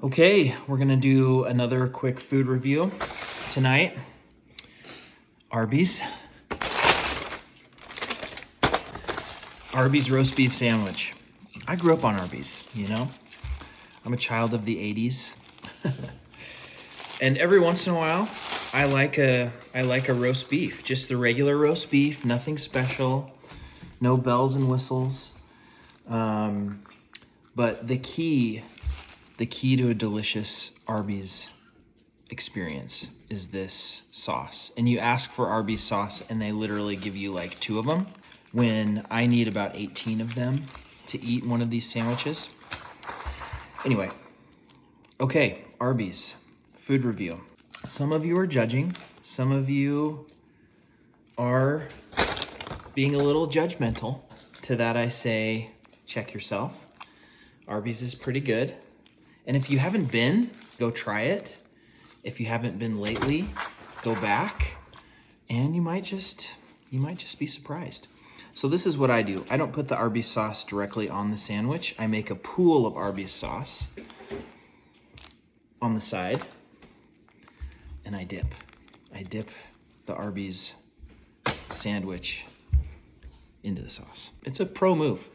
Okay, we're gonna do another quick food review tonight. Arby's roast beef sandwich. I grew up on Arby's, you know? I'm a child of the 80s. And every once in a while, I like a roast beef, just the regular roast beef, nothing special, no bells and whistles. But the key to a delicious Arby's experience is this sauce. And you ask for Arby's sauce and they literally give you like 2 of them when I need about 18 of them to eat one of these sandwiches. Anyway, okay, Arby's food review. Some of you are judging, some of you are being a little judgmental. To that I say, check yourself. Arby's is pretty good. And if you haven't been, go try it. If you haven't been lately, go back and you might just be surprised. So this is what I do. I don't put the Arby's sauce directly on the sandwich. I make a pool of Arby's sauce on the side and I dip. I dip the Arby's sandwich into the sauce. It's a pro move.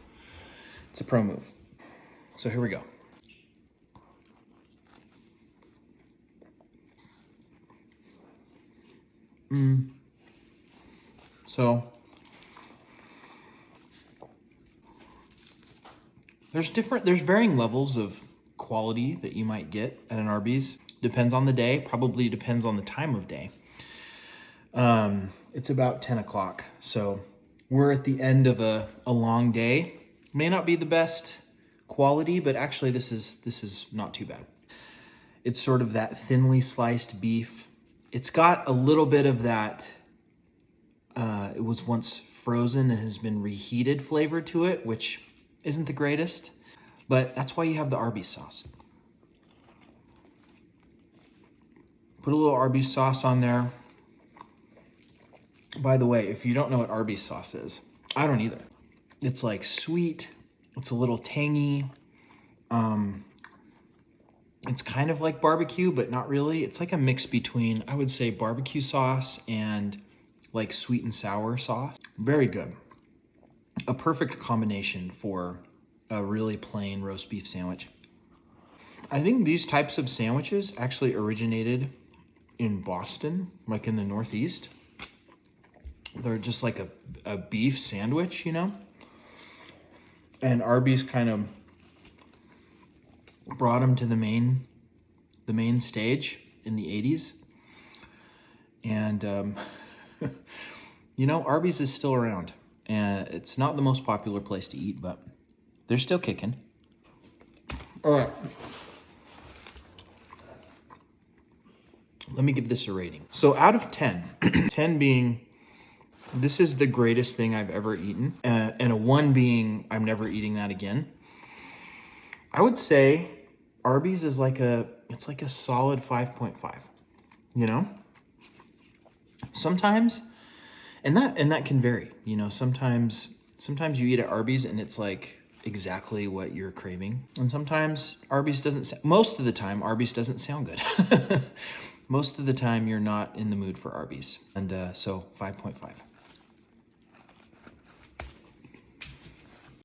It's a pro move. So here we go. So there's varying levels of quality that you might get at an Arby's. Depends on the day, probably depends on the time of day. It's about 10 o'clock. So we're at the end of a long day. May not be the best quality, but actually this is not too bad. It's sort of that thinly sliced beef. It's got a little bit of that, it was once frozen and has been reheated flavor to it, which isn't the greatest, but that's why you have the Arby's sauce. Put a little Arby's sauce on there. By the way, if you don't know what Arby's sauce is, I don't either. It's like sweet, it's a little tangy. It's kind of like barbecue, but not really. It's like a mix between, I would say, barbecue sauce and like sweet and sour sauce. Very good. A perfect combination for a really plain roast beef sandwich. I think these types of sandwiches actually originated in Boston, like in the Northeast. They're just like a beef sandwich, you know? And Arby's kind of brought them to the main stage in the 80s. And, you know, Arby's is still around. And it's not the most popular place to eat, but they're still kicking. All right. Let me give this a rating. So out of 10, 10 being, this is the greatest thing I've ever eaten, and a 1 being, I'm never eating that again. I would say Arby's is it's like a solid 5.5, you know? Sometimes, and that can vary, you know, sometimes you eat at Arby's and it's like exactly what you're craving. And sometimes Arby's most of the time, Arby's doesn't sound good. Most of the time you're not in the mood for Arby's. And so 5.5.